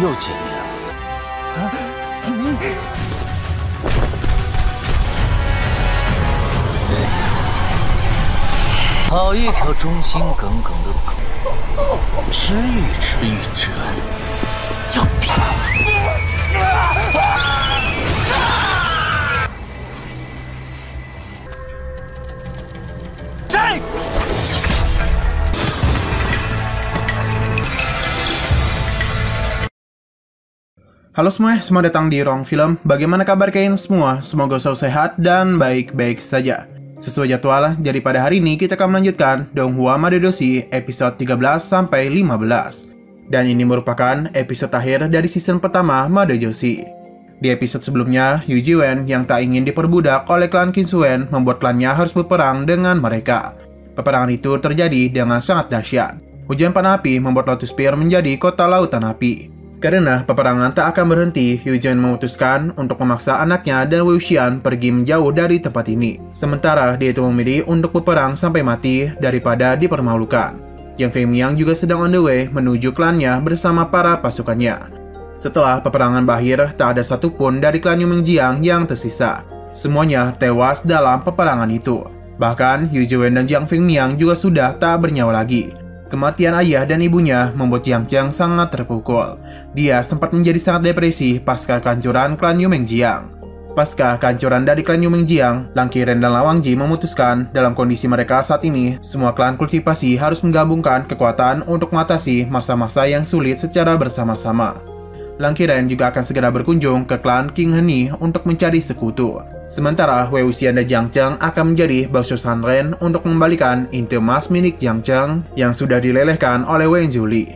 又见面了。好一条忠心耿耿的狗，知遇之遇之恩，要比。谁？ Halo semua, selamat datang di Ruang Film. Bagaimana kabar kalian semua? Semoga selalu sehat dan baik-baik saja. Sesuai jadwal, jadi pada hari ini kita akan melanjutkan Donghua Madodoshi episode 13 sampai 15. Dan ini merupakan episode akhir dari season pertama Madojoshi. Di episode sebelumnya, Yu Jiwen yang tak ingin diperbudak oleh klan Kinsuen membuat klannya harus berperang dengan mereka. Peperangan itu terjadi dengan sangat dahsyat. Hujan panah api membuat Lotus Pier menjadi kota lautan api. Karena peperangan tak akan berhenti, Yu Jiwen memutuskan untuk memaksa anaknya dan Wei Wuxian pergi menjauh dari tempat ini. Sementara dia itu memilih untuk berperang sampai mati daripada dipermalukan. Yang Fei Miang juga sedang on the way menuju klannya bersama para pasukannya. Setelah peperangan berakhir, tak ada satupun dari klan Yu Mengjiang yang tersisa. Semuanya tewas dalam peperangan itu. Bahkan Yu Jiwen dan Jiang Fei Miang juga sudah tak bernyawa lagi. Kematian ayah dan ibunya membuat Jiang Cheng sangat terpukul. Dia sempat menjadi sangat depresi pasca kehancuran klan Yu Mengjiang. Pasca kehancuran dari klan Yu Mengjiang, Lang Qiren dan Lan Wangji memutuskan dalam kondisi mereka saat ini, semua klan kultivasi harus menggabungkan kekuatan untuk mengatasi masa-masa yang sulit secara bersama-sama. Lang Qiren juga akan segera berkunjung ke klan King Heni untuk mencari sekutu. Sementara Wei Wuxian dan Jiang Cheng akan menjadi Baoshu Sanren untuk mengembalikan inti emas milik Jiang Cheng yang sudah dilelehkan oleh Wen Zhuli.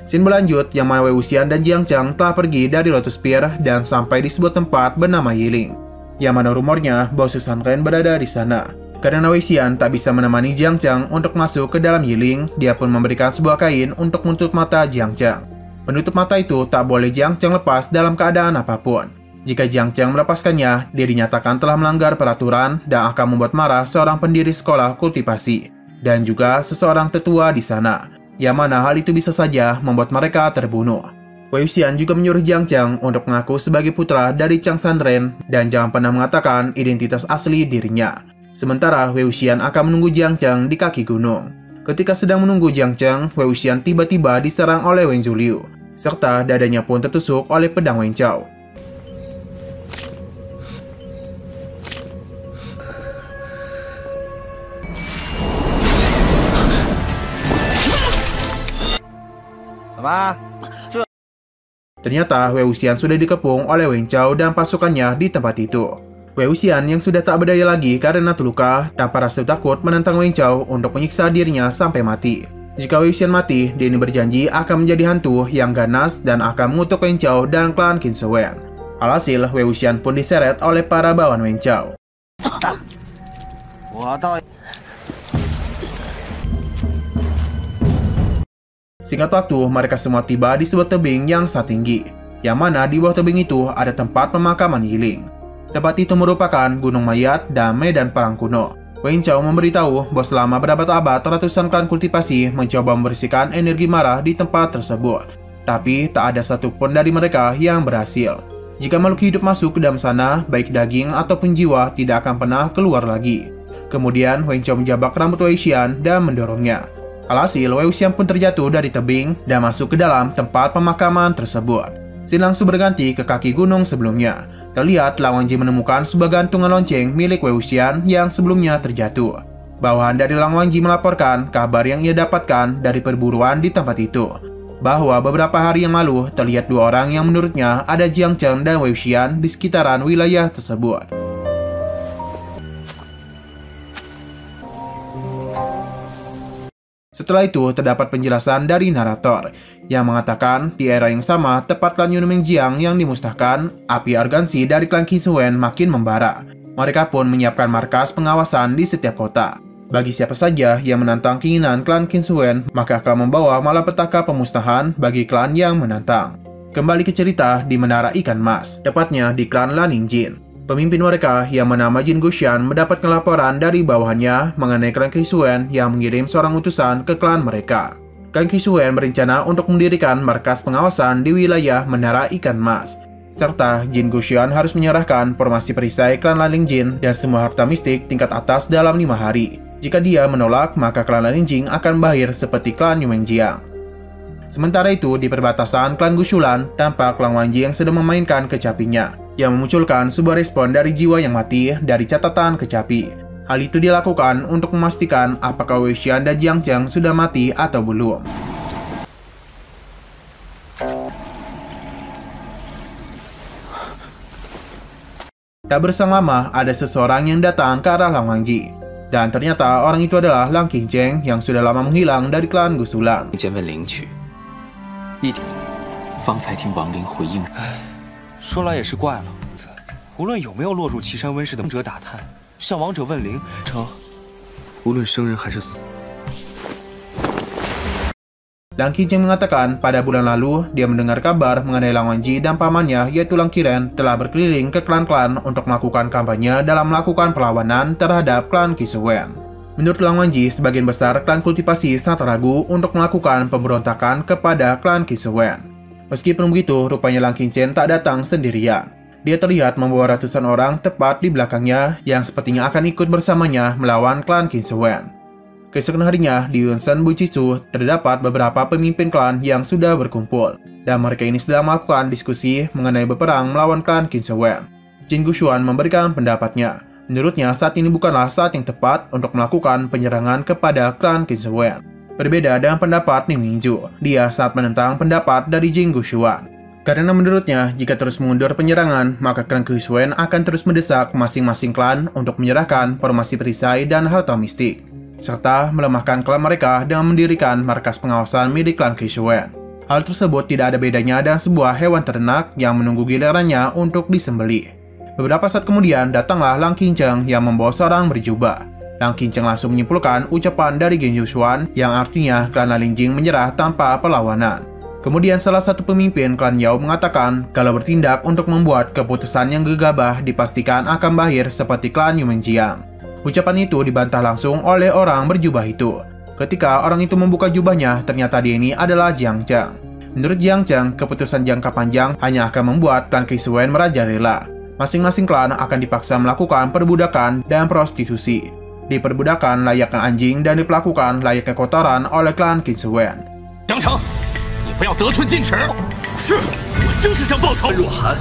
Scene berlanjut yang mana Wei Wuxian dan Jiang Cheng telah pergi dari Lotus Pier dan sampai di sebuah tempat bernama Yiling, yang mana rumornya Baoshu Sanren berada di sana. Karena Wei Wuxian tak bisa menemani Jiang Cheng untuk masuk ke dalam Yiling, dia pun memberikan sebuah kain untuk menutup mata Jiang Cheng. Penutup mata itu tak boleh Jiang Cheng lepas dalam keadaan apapun. Jika Jiang Cheng melepaskannya, dia dinyatakan telah melanggar peraturan dan akan membuat marah seorang pendiri sekolah kultivasi dan juga seseorang tetua di sana, yang mana hal itu bisa saja membuat mereka terbunuh. Wei Wuxian juga menyuruh Jiang Cheng untuk mengaku sebagai putra dari Chang Sanren dan jangan pernah mengatakan identitas asli dirinya. Sementara Wei Wuxian akan menunggu Jiang Cheng di kaki gunung. Ketika sedang menunggu Jiang Cheng, Wei Wuxian tiba-tiba diserang oleh Wen Zhuliu, serta dadanya pun tertusuk oleh pedang Wen Chao. Ternyata Wei Wuxian sudah dikepung oleh Wen Chao dan pasukannya di tempat itu. Wei Wuxian yang sudah tak berdaya lagi karena terluka, tanpa rasa takut menentang Wen Chao untuk menyiksa dirinya sampai mati. Jika Wei Wuxian mati, dia ini berjanji akan menjadi hantu yang ganas dan akan mengutuk Wen Chao dan klan Kinsuen. Alhasil, Wei Wuxian pun diseret oleh para bawahan Wen Chao. Singkat waktu, mereka semua tiba di sebuah tebing yang sangat tinggi, yang mana di bawah tebing itu ada tempat pemakaman Yiling. Tempat itu merupakan gunung mayat dan medan perang kuno. Wen Chao memberitahu bahwa selama berabad-abad ratusan klan kultivasi mencoba membersihkan energi marah di tempat tersebut, tapi tak ada satupun dari mereka yang berhasil. Jika makhluk hidup masuk ke dalam sana, baik daging ataupun jiwa tidak akan pernah keluar lagi. Kemudian Wen Chao menjabak rambut Wei Wuxian dan mendorongnya. Alhasil, Wei Wuxian pun terjatuh dari tebing dan masuk ke dalam tempat pemakaman tersebut. Scene langsung berganti ke kaki gunung sebelumnya. Terlihat Lan Wangji menemukan sebuah gantungan lonceng milik Wei Wuxian yang sebelumnya terjatuh. Bawahan dari Lan Wangji melaporkan kabar yang ia dapatkan dari perburuan di tempat itu, bahwa beberapa hari yang lalu terlihat dua orang yang menurutnya ada Jiang Cheng dan Wei Wuxian di sekitaran wilayah tersebut. Setelah itu, terdapat penjelasan dari narator yang mengatakan di era yang sama, tepat klan Yu Mengjiang yang dimusnahkan, api argansi dari klan Kinsuen makin membara. Mereka pun menyiapkan markas pengawasan di setiap kota. Bagi siapa saja yang menantang keinginan klan Kinsuen, maka akan membawa malapetaka pemusnahan bagi klan yang menantang. Kembali ke cerita di Menara Ikan Mas, tepatnya di klan Lan Ningjin. Pemimpin mereka yang bernama Jin Guxian mendapat laporan dari bawahannya mengenai klan Kinsuen yang mengirim seorang utusan ke klan mereka. Klan Qixuan berencana untuk mendirikan markas pengawasan di wilayah Menara Ikan Emas. Serta Jin Guxian harus menyerahkan formasi perisai klan Lan Lingjing dan semua harta mistik tingkat atas dalam 5 hari. Jika dia menolak, maka klan Lan Lingjing akan berakhir seperti klan Yumenjiang. Sementara itu, di perbatasan klan Gushulan, tampak Lang Wangji yang sedang memainkan kecapinya, yang memunculkan sebuah respon dari jiwa yang mati dari catatan kecapi. Hal itu dilakukan untuk memastikan apakah Wei Wuxian dan Jiang Cheng sudah mati atau belum. Tak berselang lama, ada seseorang yang datang ke arah Lang Wangji. Dan ternyata orang itu adalah Lang Qingcheng yang sudah lama menghilang dari klan Gushulan. 方才听王林回应。说来也是怪了，无论有没有落入岐山温室的王者打探，向王者问灵成，无论生人还是死。 Lang Qingcheng mengatakan pada bulan lalu dia mendengar kabar mengenai Lang Wangji dan pamannya yaitu Lang Qiren telah berkeliling ke klan-klan untuk melakukan kampanye dalam melakukan perlawanan terhadap klan Qixuan. Menurut Lang Wangji, sebagian besar klan kultivasi sangat ragu untuk melakukan pemberontakan kepada klan Qixuan. Meskipun begitu, rupanya Lang Qingcheng tak datang sendirian. Dia terlihat membawa ratusan orang tepat di belakangnya yang sepertinya akan ikut bersamanya melawan klan Qixuan. Keesokan harinya, di Yunsan Bujisu terdapat beberapa pemimpin klan yang sudah berkumpul, dan mereka ini sedang melakukan diskusi mengenai berperang melawan klan Qixuan. Jin Guxian memberikan pendapatnya. Menurutnya, saat ini bukanlah saat yang tepat untuk melakukan penyerangan kepada klan Qixuan. Berbeda dengan pendapat Ning Mingju, dia sangat menentang pendapat dari Jin Guxian. Karena menurutnya, jika terus mengundur penyerangan, maka klan Qixuan akan terus mendesak masing-masing klan untuk menyerahkan formasi perisai dan harta mistik, serta melemahkan klan mereka dengan mendirikan markas pengawasan milik klan Qixuan. Hal tersebut tidak ada bedanya dengan sebuah hewan ternak yang menunggu gilirannya untuk disembelih. Beberapa saat kemudian, datanglah Lang Qingcheng yang membawa seorang berjubah. Lang Qingcheng langsung menyimpulkan ucapan dari Gen Yuxuan yang artinya klan Lan Lingjing menyerah tanpa perlawanan. Kemudian salah satu pemimpin klan Yao mengatakan kalau bertindak untuk membuat keputusan yang gegabah dipastikan akan berakhir seperti klan Yumenjiang. Ucapan itu dibantah langsung oleh orang berjubah itu. Ketika orang itu membuka jubahnya, ternyata dia ini adalah Jiang Cheng. Menurut Jiang Cheng, keputusan jangka panjang hanya akan membuat klan Qixuan merajalela. Masing-masing klan akan dipaksa melakukan perbudakan dan prostitusi. Diperbudakan layaknya anjing dan diperlakukan layaknya kotoran oleh klan Qixuan. Jiang Cheng, 你不要得寸进尺。是，我就是想报仇。若寒，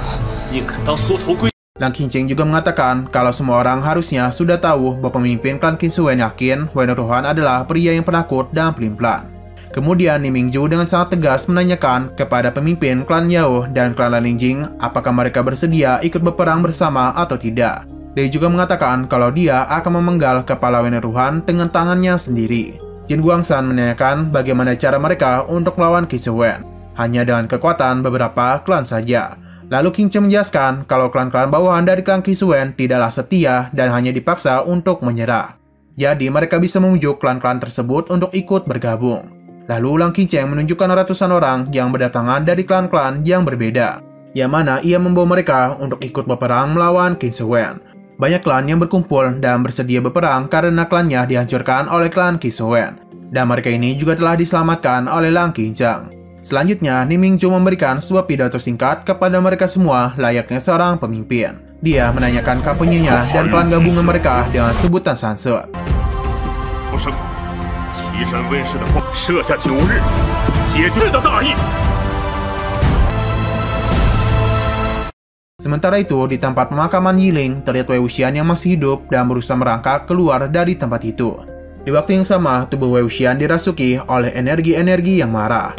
宁肯当缩头龟。 Lang Qingcheng juga mengatakan kalau semua orang harusnya sudah tahu bahwa pemimpin klan Qixuan yakin Wen Ruhan adalah pria yang penakut dan pelin-pelan. Kemudian Ning Mingju dengan sangat tegas menanyakan kepada pemimpin klan Yao dan klan Lan Lingjing apakah mereka bersedia ikut berperang bersama atau tidak. Dia juga mengatakan kalau dia akan memenggal kepala Wen Ruhan dengan tangannya sendiri. Jin Guangshan menanyakan bagaimana cara mereka untuk melawan Qixuan. Hanya dengan kekuatan beberapa klan saja. Lalu Qingcheng menjelaskan kalau klan-klan bawahan dari klan Qixuan tidaklah setia dan hanya dipaksa untuk menyerah. Jadi mereka bisa memujuk klan-klan tersebut untuk ikut bergabung. Lalu Lang Qingcheng menunjukkan ratusan orang yang berdatangan dari klan-klan yang berbeda, yang mana ia membawa mereka untuk ikut berperang melawan Qixuan. Banyak klan yang berkumpul dan bersedia berperang karena klannya dihancurkan oleh klan Qixuan. Dan mereka ini juga telah diselamatkan oleh Lang Qingcheng. Selanjutnya, Ning Mingju memberikan sebuah pidato singkat kepada mereka semua layaknya seorang pemimpin. Dia menanyakan kampanyenya dan klan gabungan mereka dengan sebutan sansut. Sementara itu, di tempat pemakaman Yiling, terlihat Wei Wuxian yang masih hidup dan berusaha merangkak keluar dari tempat itu. Di waktu yang sama, tubuh Wei Wuxian dirasuki oleh energi-energi yang marah.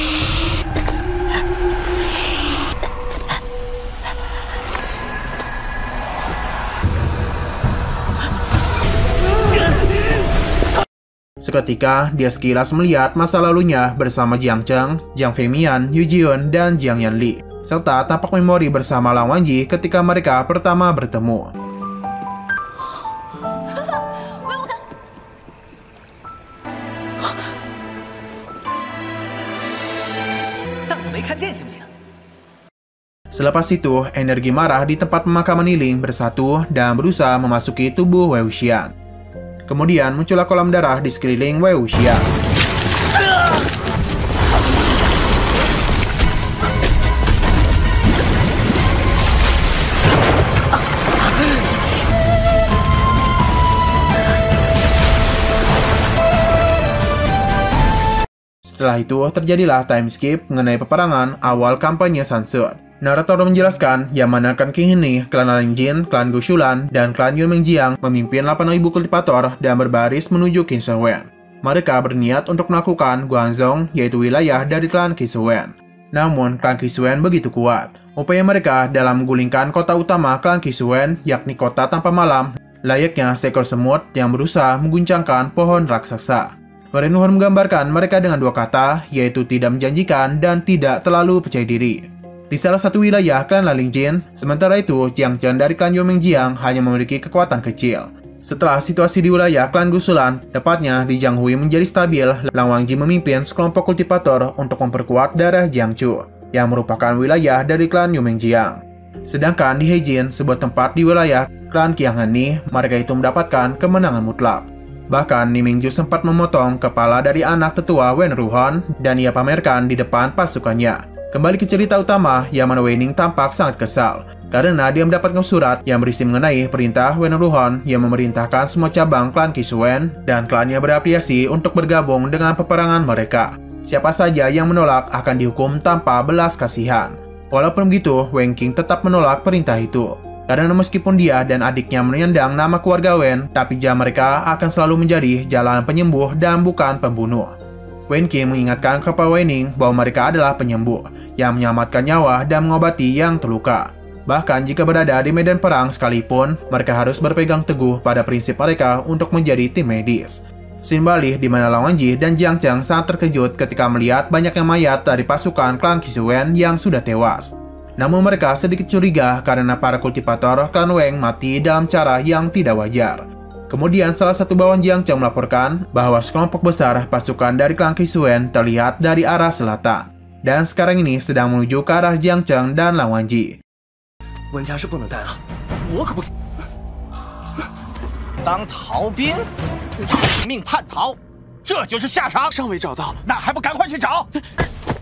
Seketika, dia sekilas melihat masa lalunya bersama Jiang Cheng, Jiang Fengmian, Yu Jiun, dan Jiang Yanli, serta tampak memori bersama Lang Wangji ketika mereka pertama bertemu. Selepas itu, energi marah di tempat pemakaman Yiling bersatu dan berusaha memasuki tubuh Wei Wuxian. Kemudian muncullah kolam darah di sekeliling Wei Wuxian. Setelah itu, terjadilah time skip mengenai peperangan awal kampanye Sansut. Narator menjelaskan yang mana klan King ini, klan Ling Jin, klan Gushulan, dan klan Yumenjiang memimpin 8.000 kultivator dan berbaris menuju Qinzhouwen. Mereka berniat untuk melakukan Guangzhong, yaitu wilayah dari klan Qinzhouwen. Namun, klan Qinzhouwen begitu kuat. Upaya mereka dalam menggulingkan kota utama klan Qinzhouwen, yakni kota tanpa malam, layaknya seekor semut yang berusaha mengguncangkan pohon raksasa. Wenruhan menggambarkan mereka dengan dua kata, yaitu tidak menjanjikan dan tidak terlalu percaya diri. Di salah satu wilayah klan Ling Jin, sementara itu Jiang Chen dari klan Yumenjiang hanya memiliki kekuatan kecil. Setelah situasi di wilayah klan Gushulan, tepatnya di Jianghui menjadi stabil, Lang Wangji memimpin sekelompok kultivator untuk memperkuat daerah Jiangchu, yang merupakan wilayah dari klan Yumenjiang. Sedangkan di Heijin, sebuah tempat di wilayah klan Qianghani, mereka itu mendapatkan kemenangan mutlak. Bahkan Ni Mingju sempat memotong kepala dari anak tetua Wenruhan dan ia pamerkan di depan pasukannya. Kembali ke cerita utama, yang mana Weining tampak sangat kesal karena dia mendapatkan surat yang berisi mengenai perintah Wenruhan yang memerintahkan semua cabang klan Qinzhouwen dan klannya berapliasi untuk bergabung dengan peperangan mereka. Siapa saja yang menolak akan dihukum tanpa belas kasihan. Walaupun begitu, Wang Qing tetap menolak perintah itu. Karena meskipun dia dan adiknya menyandang nama keluarga Wen, tapi jam mereka akan selalu menjadi jalan penyembuh dan bukan pembunuh. Wen Qing mengingatkan kepada Weining bahwa mereka adalah penyembuh yang menyelamatkan nyawa dan mengobati yang terluka. Bahkan jika berada di medan perang sekalipun, mereka harus berpegang teguh pada prinsip mereka untuk menjadi tim medis. Scene balik di mana Lang Wangji dan Jiang Chen sangat terkejut ketika melihat banyaknya mayat dari pasukan klan Qinzhouwen yang sudah tewas. Namun mereka sedikit curiga karena para kultivator klan Wang mati dalam cara yang tidak wajar. Kemudian salah satu bawahan Jiang Chen melaporkan bahwa sekelompok besar pasukan dari klan Qinzhouwen terlihat dari arah selatan. Dan sekarang ini sedang menuju ke arah Jiang Chen dan Lang Wangji. 温家是不能待了，我可不当逃兵，命叛逃，这就是下场。尚未找到，那还不赶快去找？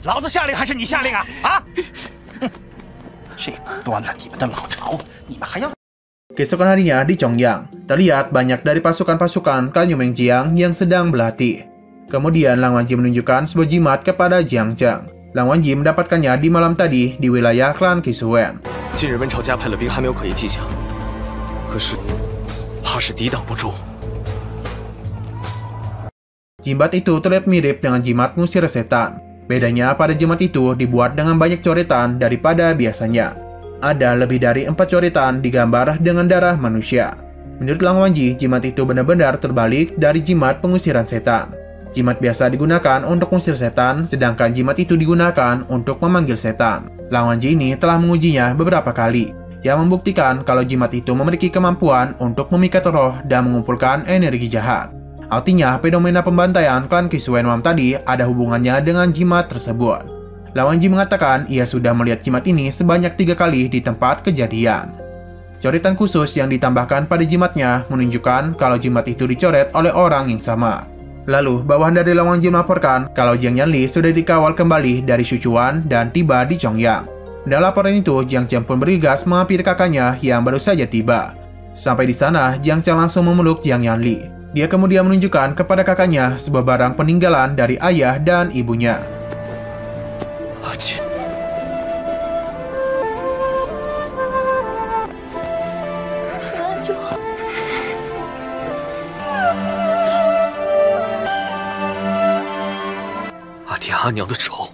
老子下令还是你下令啊？啊！这端了你们的老巢，你们还要？ Keesokan harinya di Chongyang, terlihat banyak dari pasukan-pasukan klan Yumenjiang yang sedang berlatih. Kemudian Lang Wangji menunjukkan sebuah jimat kepada Jiang Chen. Lang Wangji mendapatkannya di malam tadi di wilayah klan Qinzhouwen. 近日温朝加派了兵，还没有可疑迹象，可是怕是抵挡不住。 Jimat itu terlihat mirip dengan jimat ngusir setan. Bedanya pada jimat itu dibuat dengan banyak coretan daripada biasanya. Ada lebih dari 4 coretan digambar dengan darah manusia. Menurut Lang Wangji, jimat itu benar-benar terbalik dari jimat pengusiran setan. Jimat biasa digunakan untuk mengusir setan, sedangkan jimat itu digunakan untuk memanggil setan. Lang Wangji ini telah mengujinya beberapa kali, yang membuktikan kalau jimat itu memiliki kemampuan untuk memikat roh dan mengumpulkan energi jahat. Artinya, fenomena pembantaian klan Qinzhouwen malam tadi ada hubungannya dengan jimat tersebut. Lang Wangji mengatakan ia sudah melihat jimat ini sebanyak 3 kali di tempat kejadian. Coretan khusus yang ditambahkan pada jimatnya menunjukkan kalau jimat itu dicoret oleh orang yang sama. Lalu, bawahan dari Lang Wangji melaporkan kalau Jiang Yanli sudah dikawal kembali dari Sichuan dan tiba di Chongyang. Dalam laporan itu, Jiang Chen pun bergegas menghampiri kakaknya yang baru saja tiba. Sampai di sana, Jiang Chen langsung memeluk Jiang Yanli. Dia kemudian menunjukkan kepada kakaknya sebuah barang peninggalan dari ayah dan ibunya. Aceh. 阿娘的仇。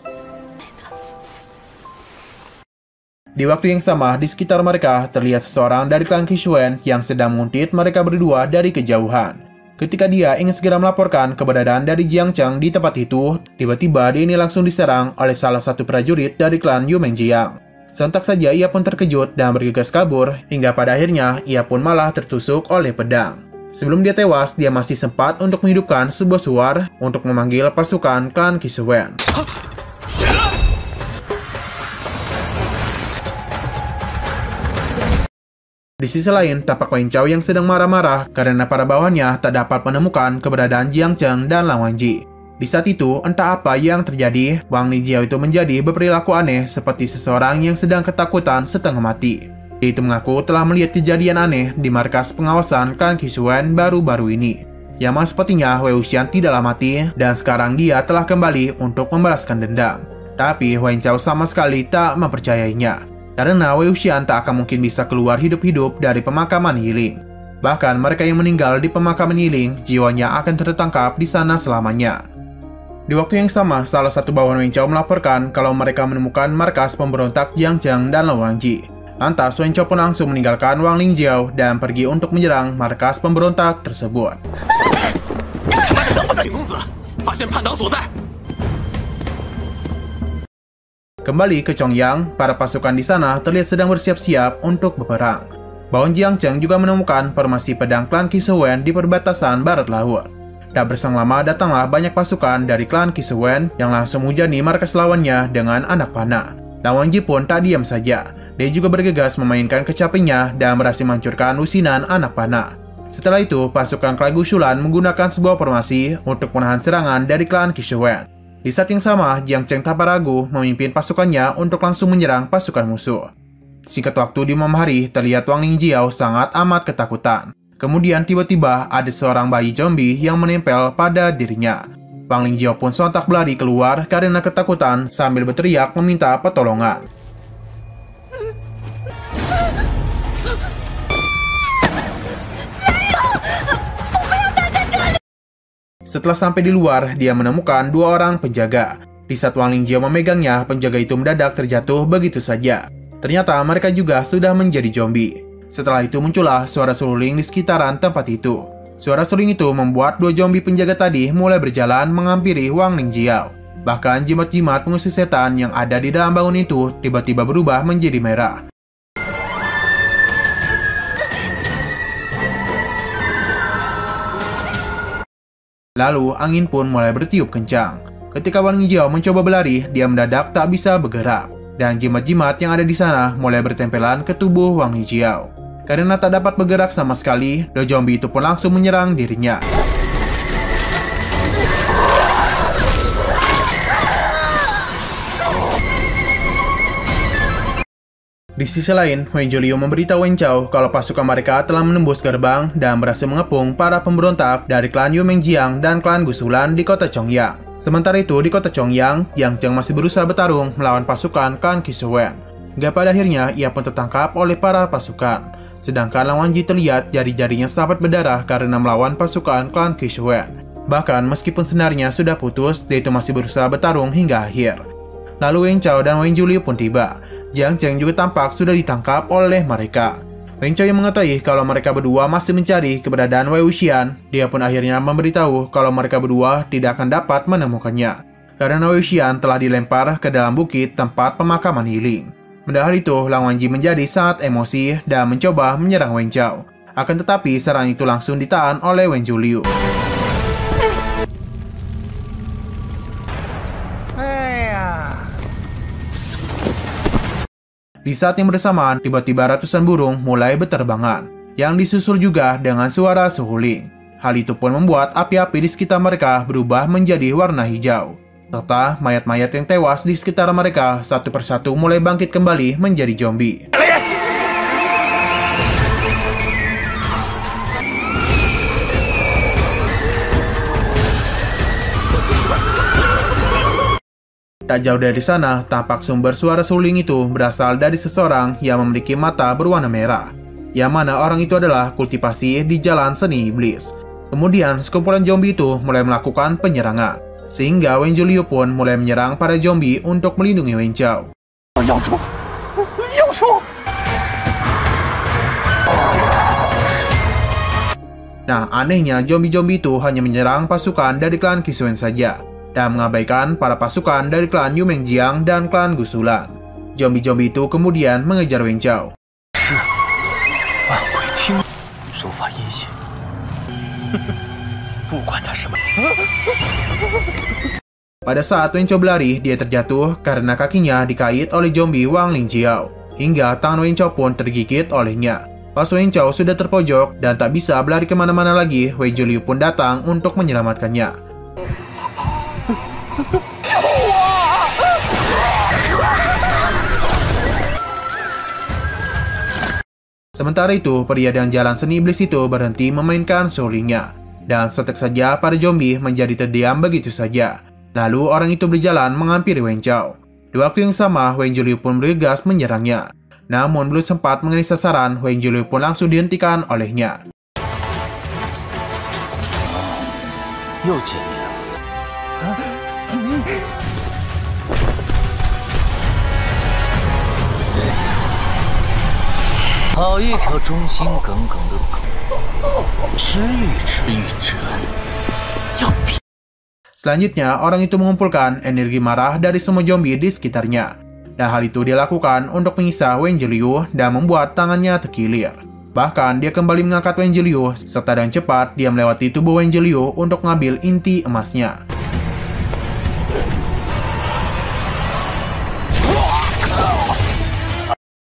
Di waktu yang sama, di sekitar mereka terlihat seseorang dari klan Qinzhouwen yang sedang menguntit mereka berdua dari kejauhan. Ketika dia ingin segera melaporkan keberadaan dari Jiang Chen di tempat itu, tiba-tiba dia ini langsung diserang oleh salah satu prajurit dari klan Yumenjiang. Sontak saja ia pun terkejut dan bergegas kabur, hingga pada akhirnya ia pun malah tertusuk oleh pedang. Sebelum dia tewas, dia masih sempat untuk menghidupkan sebuah suar untuk memanggil pasukan klan Qinzhouwen. Di sisi lain, tampak Wen Chao yang sedang marah-marah karena para bawahannya tak dapat menemukan keberadaan Jiang Chen dan Lang Wangji. Di saat itu, entah apa yang terjadi, Wang Lijiao itu menjadi berperilaku aneh seperti seseorang yang sedang ketakutan setengah mati. Dia itu mengaku telah melihat kejadian aneh di markas pengawasan klan Qinzhouwen baru-baru ini. Yang mana sepertinya Wei Wuxian tidaklah mati dan sekarang dia telah kembali untuk membalaskan dendam. Tapi Wen Chao sama sekali tak mempercayainya, karena Wei Wuxian tak akan mungkin bisa keluar hidup-hidup dari pemakaman Yiling. Bahkan mereka yang meninggal di pemakaman Yiling, jiwanya akan tertangkap di sana selamanya. Di waktu yang sama, salah satu bawahan Wen Chao melaporkan kalau mereka menemukan markas pemberontak Jiang Zheng dan Lan Wangji. Lantas Wen Chao pun langsung meninggalkan Wang Lingjiao dan pergi untuk menyerang markas pemberontak tersebut. Kembali ke Chongyang, para pasukan di sana terlihat sedang bersiap-siap untuk berperang. Bawahan Jiang Zheng juga menemukan formasi pedang klan Qisuwen di perbatasan barat laut. Tak berselang lama datanglah banyak pasukan dari klan Qisuwen yang langsung menghujani markas lawannya dengan anak panah. Lan Wangji pun tak diam saja. Dia juga bergegas memainkan kecapinya dan berhasil menghancurkan lusinan anak panah. Setelah itu, pasukan klan Gusulan menggunakan sebuah formasi untuk menahan serangan dari klan Qisuwen. Di saat yang sama, Jiang Zheng tanpa ragu memimpin pasukannya untuk langsung menyerang pasukan musuh. Singkat waktu di malam hari, terlihat Wang Lingjiao sangat amat ketakutan. Kemudian tiba-tiba ada seorang bayi zombie yang menempel pada dirinya. Wang Lingjiao pun sontak berlari keluar karena ketakutan sambil berteriak meminta pertolongan. Setelah sampai di luar, dia menemukan dua orang penjaga. Di saat Wang Lingjiao memegangnya, penjaga itu mendadak terjatuh begitu saja. Ternyata mereka juga sudah menjadi zombie. Setelah itu muncullah suara seruling di sekitaran tempat itu. Suara seruling itu membuat dua zombie penjaga tadi mulai berjalan menghampiri Wang Lingjiao. Bahkan jimat-jimat pengusir setan yang ada di dalam bangun itu tiba-tiba berubah menjadi merah. Lalu angin pun mulai bertiup kencang. Ketika Wang Lingjiao mencoba berlari, dia mendadak tak bisa bergerak. Dan jimat-jimat yang ada di sana mulai bertempelan ke tubuh Wang Lingjiao. Karena tak dapat bergerak sama sekali, dua zombie itu pun langsung menyerang dirinya. Di sisi lain, Wen Zhuliu memberitahu Wen Chao kalau pasukan mereka telah menembus gerbang dan berhasil mengepung para pemberontak dari klan Yu Mengjiang dan klan Gusulan di kota Chongyang. Sementara itu, di kota Chongyang, Jiang Zheng masih berusaha bertarung melawan pasukan klan Qisuwen. Hingga pada akhirnya, ia pun tertangkap oleh para pasukan. Sedangkan Lan Wangji terlihat jari-jarinya sampai berdarah karena melawan pasukan klan Qisuwen. Bahkan meskipun senarnya sudah putus, dia itu masih berusaha bertarung hingga akhir. Lalu Wen Chao dan Wen Zhuliu pun tiba. Jiang Zheng juga tampak sudah ditangkap oleh mereka. Wen Chao yang mengetahui kalau mereka berdua masih mencari keberadaan Wei Wuxian, dia pun akhirnya memberitahu kalau mereka berdua tidak akan dapat menemukannya. Karena Wei Wuxian telah dilempar ke dalam bukit tempat pemakaman Yiling. Padahal itu, Lan Wangji menjadi sangat emosi dan mencoba menyerang Wen Chao. Akan tetapi, serangan itu langsung ditahan oleh Wen Zhuliu. Di saat yang bersamaan, tiba-tiba ratusan burung mulai berterbangan, yang disusul juga dengan suara seruling. Hal itu pun membuat api-api di sekitar mereka berubah menjadi warna hijau. Serta mayat-mayat yang tewas di sekitar mereka satu persatu mulai bangkit kembali menjadi zombie. Tak jauh dari sana, tampak sumber suara seruling itu berasal dari seseorang yang memiliki mata berwarna merah. Yang mana orang itu adalah kultivasi di jalan seni iblis. Kemudian, sekumpulan zombie itu mulai melakukan penyerangan. Sehingga Wen Zhuliu pun mulai menyerang para zombie untuk melindungi Wen Chao. Nah, anehnya zombie-zombie itu hanya menyerang pasukan dari klan Qisuwen saja dan mengabaikan para pasukan dari klan Yu Mengjiang dan klan Gusulan. Zombie-zombie itu kemudian mengejar Wen Chao. Pada saat Wen Chao berlari, dia terjatuh karena kakinya dikait oleh zombie Wang Lingjiao. Hingga tangan Wen Chao pun tergigit olehnya. Pas Wen Chao sudah terpojok dan tak bisa berlari kemana-mana lagi, Wen Zhuliu pun datang untuk menyelamatkannya. Sementara itu, pria dengan jalan seni iblis itu berhenti memainkan serulingnya. Dan setek saja para zombie menjadi terdiam begitu saja. Lalu orang itu berjalan menghampiri Wen Chao. Di waktu yang sama, Wen Zhiliu pun bergegas menyerangnya. Namun belum sempat mengenai sasaran, Wen Zhiliu pun langsung dihentikan olehnya. 又见面了。好一条忠心耿耿的狗，知遇之遇之恩，要比。 Selanjutnya, orang itu mengumpulkan energi marah dari semua zombie di sekitarnya. Dan hal itu dia lakukan untuk menyiksa Wen Zhiliu dan membuat tangannya terkilir. Bahkan, dia kembali mengangkat Wen Zhiliu, serta dengan cepat dia melewati tubuh Wen Zhiliu untuk mengambil inti emasnya.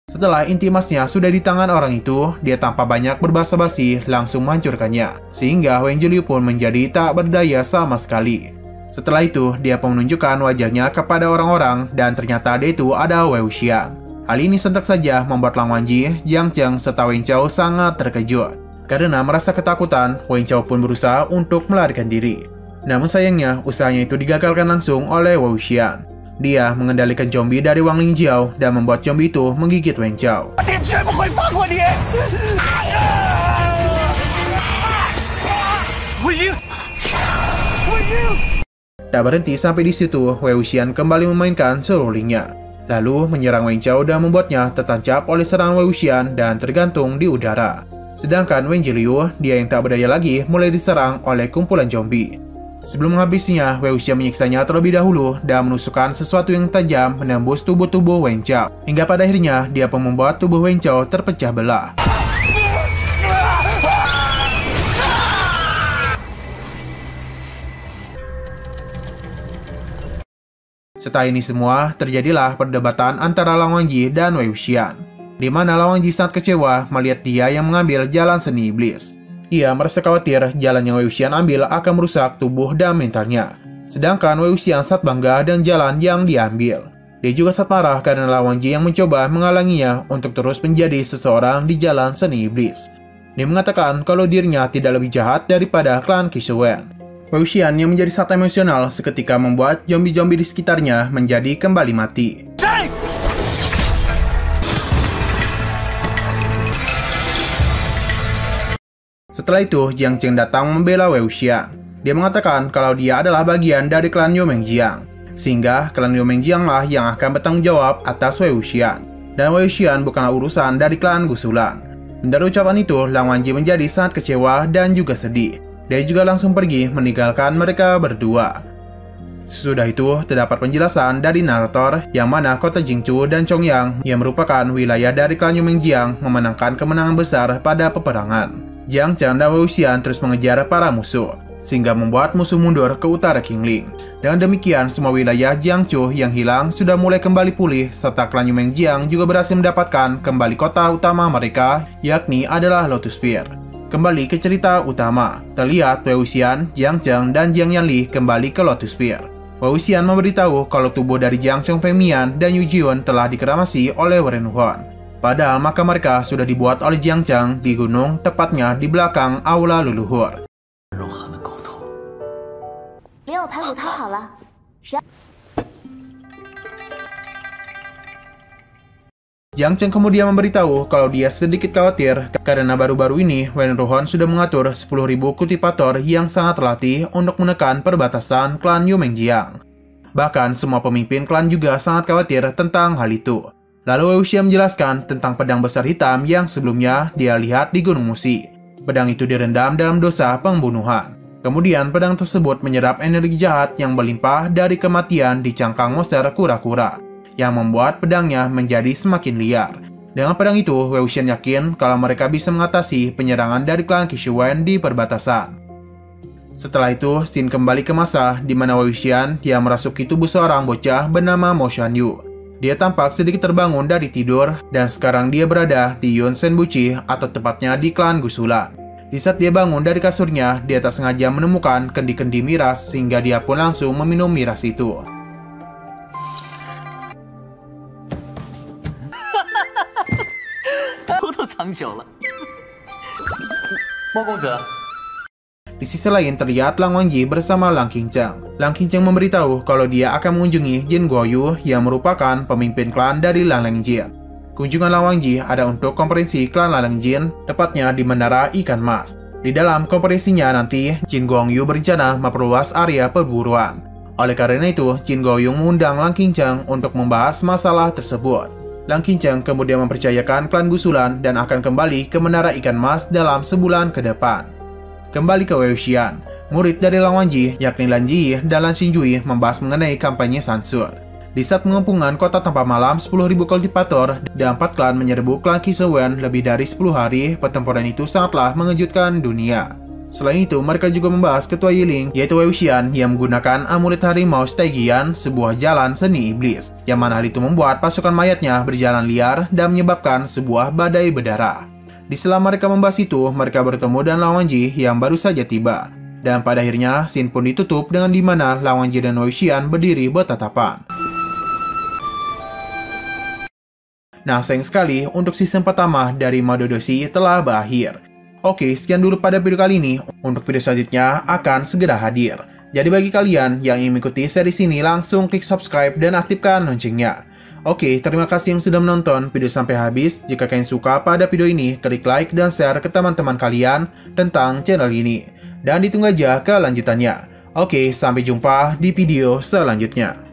Setelah inti emasnya sudah di tangan orang itu, dia tanpa banyak berbasa-basi langsung menghancurkannya. Sehingga Wen Zhiliu pun menjadi tak berdaya sama sekali. Setelah itu, dia pun menunjukkan wajahnya kepada orang-orang dan ternyata dia itu ada Wei Wuxian. Hal ini sontak saja membuat Lang Wangji, Jiang Cheng, serta Wen Chao sangat terkejut. Karena merasa ketakutan, Wen Chao pun berusaha untuk melarikan diri. Namun sayangnya, usahanya itu digagalkan langsung oleh Wei Wuxian. Dia mengendalikan zombie dari Wang Lingjiao dan membuat zombie itu menggigit Wen Chao. Tak berhenti sampai di situ, Wei Wuxian kembali memainkan serulingnya. Lalu menyerang Wen Chao dan membuatnya tertancap oleh serangan Wei Wuxian dan tergantung di udara. Sedangkan Wen Zhiliu, dia yang tak berdaya lagi, mulai diserang oleh kumpulan zombie. Sebelum menghabisinya, Wei Wuxian menyiksanya terlebih dahulu dan menusukkan sesuatu yang tajam menembus tubuh Wen Chao. Hingga pada akhirnya, dia pun membuat tubuh Wen Chao terpecah belah. Setelah ini semua, terjadilah perdebatan antara Lang Wangji dan Wei Wuxian, di mana Lang Wangji sangat kecewa melihat dia yang mengambil jalan seni iblis. Ia merasa khawatir jalan yang Wei Wuxian ambil akan merusak tubuh dan mentalnya. Sedangkan Wei Wuxian sangat bangga dengan jalan yang diambil. Dia juga sangat marah karena Lang Wangji yang mencoba menghalanginya untuk terus menjadi seseorang di jalan seni iblis. Dia mengatakan kalau dirinya tidak lebih jahat daripada klan Qixuan. Wei Wuxian yang menjadi sangat emosional seketika membuat zombie-zombie di sekitarnya menjadi kembali mati. Setelah itu, Jiang Cheng datang membela Wei Wuxian. Dia mengatakan kalau dia adalah bagian dari klan Liu Mengjiang, sehingga klan Liu Mengjiang lah yang akan bertanggung jawab atas Wei Wuxian. Dan Wei Wuxian bukanlah urusan dari klan Gusulan. Mendengar ucapan itu, Lang Wangji menjadi sangat kecewa dan juga sedih. Dia juga langsung pergi meninggalkan mereka berdua. Sesudah itu, terdapat penjelasan dari narator yang mana kota Jingchu dan Chongyang yang merupakan wilayah dari klan Liu Mengjiang memenangkan kemenangan besar pada peperangan. Jiang Cheng dan Wei Wuxian terus mengejar para musuh, sehingga membuat musuh mundur ke utara Qingling. Dengan demikian, semua wilayah Jiangsu yang hilang sudah mulai kembali pulih, serta klan Liu Mengjiang juga berhasil mendapatkan kembali kota utama mereka, yakni adalah Lotus Pier. Kembali ke cerita utama, terlihat Wei Wuxian, Jiang Cheng, dan Jiang Yanli kembali ke Lotus Pier. Wei Wuxian memberitahu kalau tubuh dari Jiang Chongfengmian dan Yu Jiun telah dikeramasi oleh Wenhuan. Padahal makam mereka sudah dibuat oleh Jiang Cheng di gunung, tepatnya di belakang aula leluhur. Jiang Cheng kemudian memberitahu kalau dia sedikit khawatir karena baru-baru ini Wenhuan sudah mengatur 10.000 kultivator yang sangat terlatih untuk menekan perbatasan klan Liu Mengjiang. Bahkan semua pemimpin klan juga sangat khawatir tentang hal itu. Lalu Wei Wuxian menjelaskan tentang pedang besar hitam yang sebelumnya dia lihat di Gunung Musi. Pedang itu direndam dalam dosa pembunuhan. Kemudian pedang tersebut menyerap energi jahat yang berlimpah dari kematian di cangkang monster kura-kura, yang membuat pedangnya menjadi semakin liar. Dengan pedang itu, Wei Wuxian yakin kalau mereka bisa mengatasi penyerangan dari klan Qixuan di perbatasan. Setelah itu, scene kembali ke masa di mana Wei Wuxian dia merasuki tubuh seorang bocah bernama Mo Xuanyu. Dia tampak sedikit terbangun dari tidur dan sekarang dia berada di Yunsen Buci atau tepatnya di klan Gusulan. Di saat dia bangun dari kasurnya, dia tak sengaja menemukan kendi-kendi miras sehingga dia pun langsung meminum miras itu. Di sisi lain terlihat Lang Wangji bersama Lang Qingcheng. Lang Qingcheng memberitahu kalau dia akan mengunjungi Jin Guoyu yang merupakan pemimpin klan dari Lan Lengjin. Kunjungan Lang Wangji ada untuk konferensi klan Lan Lengjin, tepatnya di Menara Ikan Mas. Di dalam konferensinya nanti, Jin Guoyu berencana memperluas area perburuan. Oleh karena itu, Jin Guoyu mengundang Lang Qingcheng untuk membahas masalah tersebut. Lang Qingcheng kemudian mempercayakan klan Gusulan dan akan kembali ke Menara Ikan Mas dalam sebulan ke depan. Kembali ke Wei Wuxian, murid dari Lang Wangji yakni Lan Ziyi dan Lan Xinjui membahas mengenai kampanye Sansur. Di saat pengepungan kota tanpa malam 10.000 kultivator dan 4 klan menyerbu klan Qise Wen lebih dari 10 hari, pertempuran itu sangatlah mengejutkan dunia. Selain itu, mereka juga membahas ketua Yiling, yaitu Wei Wuxian yang menggunakan amulet harimau Stygian, sebuah jalan seni iblis, yang mana hal itu membuat pasukan mayatnya berjalan liar dan menyebabkan sebuah badai berdarah. Di sela mereka membahas itu, mereka bertemu dengan Lang Wangji yang baru saja tiba. Dan pada akhirnya, scene pun ditutup dengan di mana Lang Wangji dan Wei Wuxian berdiri bertatapan. Nah, sayang sekali untuk season pertama dari Madodoshi telah berakhir. Oke, sekian dulu pada video kali ini. Untuk video selanjutnya akan segera hadir. Jadi bagi kalian yang ingin mengikuti series ini, langsung klik subscribe dan aktifkan loncengnya. Oke, terima kasih yang sudah menonton video sampai habis. Jika kalian suka pada video ini, klik like dan share ke teman-teman kalian tentang channel ini. Dan ditunggu aja kelanjutannya. Oke, sampai jumpa di video selanjutnya.